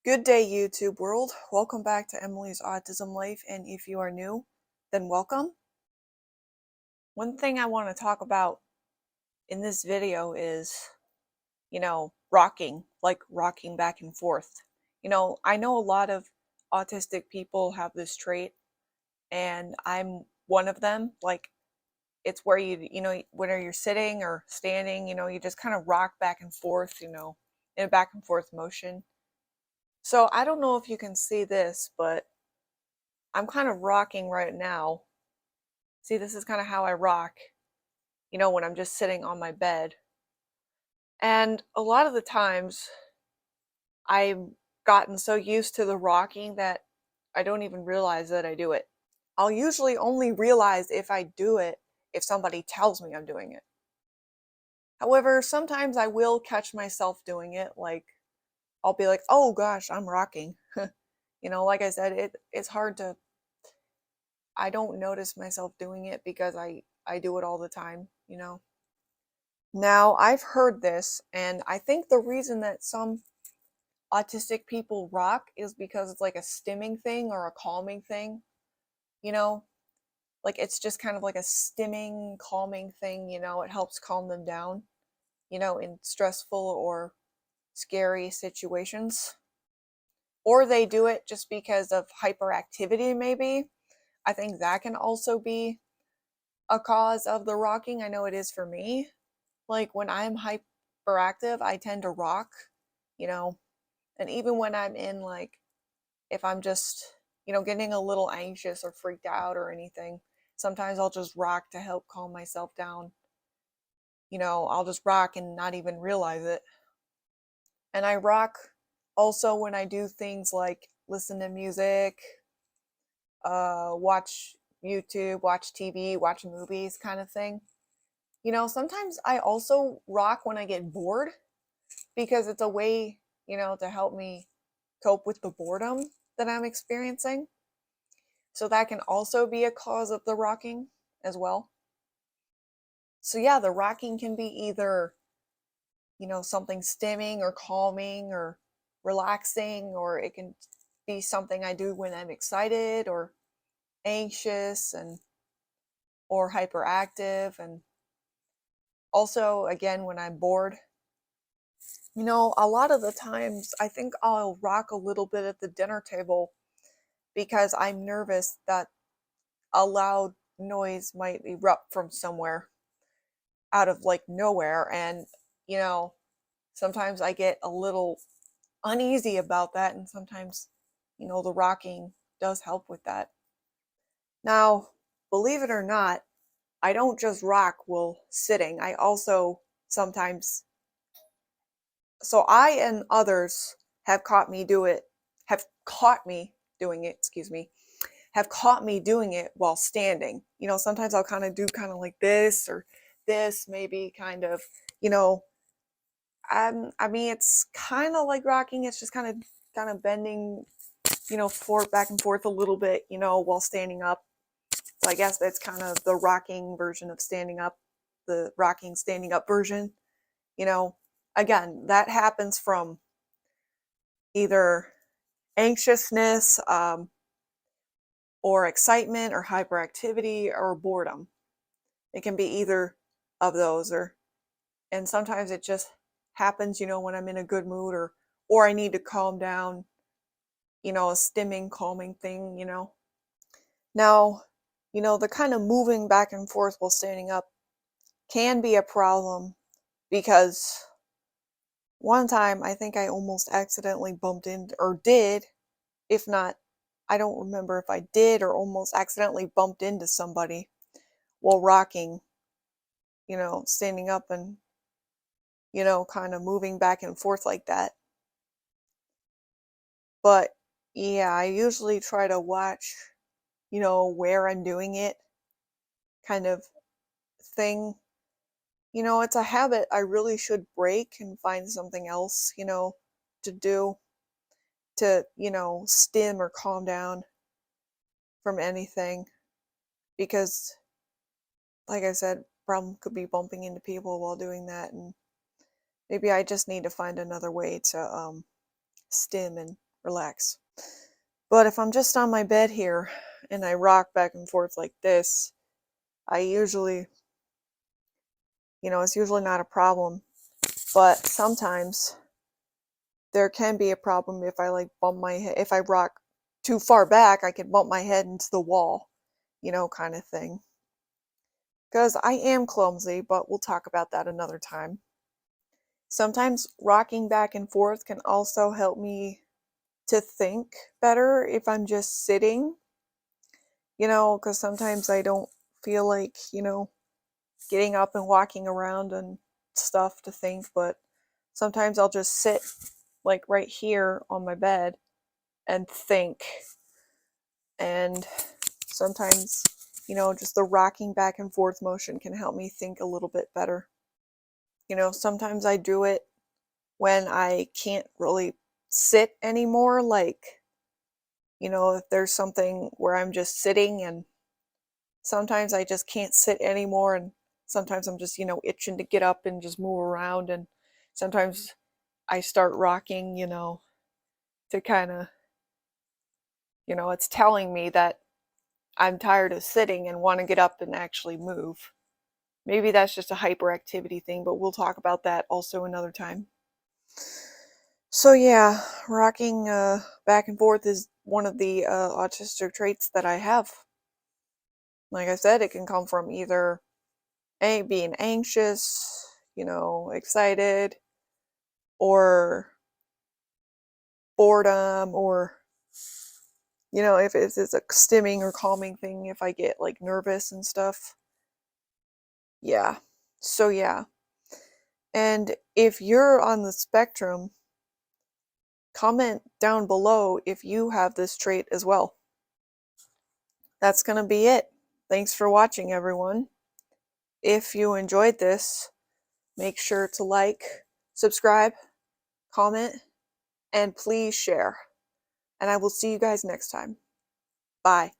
Good day, YouTube world. Welcome back to Emily's Autism Life, and if you are new, then welcome. One thing I want to talk about in this video is, rocking, like rocking back and forth. I know a lot of autistic people have this trait, and I'm one of them. Like, it's where whether you're sitting or standing, you just kind of rock back and forth, in a back and forth motion. So I don't know if you can see this, but I'm kind of rocking right now. See, this is kind of how I rock, when I'm just sitting on my bed. And a lot of the times I've gotten so used to the rocking that I don't even realize that I do it. I'll usually only realize if I do it if somebody tells me I'm doing it. However, sometimes I will catch myself doing it. Like, I'll be like, oh gosh, I'm rocking. Like I said, it's hard to, I don't notice myself doing it because I do it all the time. Now, I've heard this, and I think the reason that some autistic people rock is because it's like a stimming thing or a calming thing, you know? Like it's just kind of like a stimming, calming thing, it helps calm them down, in stressful or scary situations. Or they do it just because of hyperactivity, maybe. I think that can also be a cause of the rocking. I know it is for me. Like when I'm hyperactive, I tend to rock, you know, and even when I'm in like, if I'm just, getting a little anxious or freaked out or anything, sometimes I'll just rock to help calm myself down. I'll just rock and not even realize it. And I rock also when I do things like listen to music, watch YouTube, watch TV, watch movies kind of thing. Sometimes I also rock when I get bored because it's a way, to help me cope with the boredom that I'm experiencing. So that can also be a cause of the rocking as well. So yeah, the rocking can be either, something stimming or calming or relaxing, or it can be something I do when I'm excited or anxious and or hyperactive, and also again when I'm bored. A lot of the times I think I'll rock a little bit at the dinner table because I'm nervous that a loud noise might erupt from somewhere out of like nowhere. And, you know, sometimes I get a little uneasy about that. And sometimes, the rocking does help with that. Now, believe it or not, I don't just rock while sitting. I also sometimes, so I and others have caught me do it, have caught me doing it, excuse me, have caught me doing it while standing. Sometimes I'll kind of do kind of like this or this, maybe kind of, you know, I mean, it's kind of like rocking. It's just kind of bending, forth back and forth a little bit, while standing up. So I guess that's kind of the rocking version of standing up, the rocking standing up version. Again, that happens from either anxiousness, or excitement or hyperactivity or boredom. It can be either of those, and sometimes it just happens, when I'm in a good mood or I need to calm down, a stimming, calming thing. Now, the kind of moving back and forth while standing up can be a problem because one time I think I almost accidentally bumped into, or did, if not, I don't remember if I did or almost accidentally bumped into somebody while rocking, standing up and, kind of moving back and forth like that. But yeah, I usually try to watch, where I'm doing it kind of thing. It's a habit I really should break and find something else, to do to, stim or calm down from anything. Because, like I said, problem could be bumping into people while doing that. And maybe I just need to find another way to stim and relax. But if I'm just on my bed here and I rock back and forth like this, I usually, it's usually not a problem. But sometimes there can be a problem if I like bump my head. If I rock too far back, I can bump my head into the wall, kind of thing. Because I am clumsy, but we'll talk about that another time. Sometimes rocking back and forth can also help me to think better if I'm just sitting, because sometimes I don't feel like, getting up and walking around and stuff to think, but sometimes I'll just sit like right here on my bed and think. And sometimes, just the rocking back and forth motion can help me think a little bit better. Sometimes I do it when I can't really sit anymore, like, if there's something where I'm just sitting and sometimes I just can't sit anymore, and sometimes I'm just, itching to get up and just move around, and sometimes I start rocking, to kind of, it's telling me that I'm tired of sitting and want to get up and actually move. Maybe that's just a hyperactivity thing, but we'll talk about that also another time. So yeah, rocking back and forth is one of the autistic traits that I have. Like I said, it can come from either being anxious, excited, or boredom, or if it's a stimming or calming thing, if I get like nervous and stuff. Yeah. So yeah. And if you're on the spectrum, comment down below if you have this trait as well. That's going to be it. Thanks for watching, everyone. If you enjoyed this, make sure to like, subscribe, comment, and please share. And I will see you guys next time. Bye.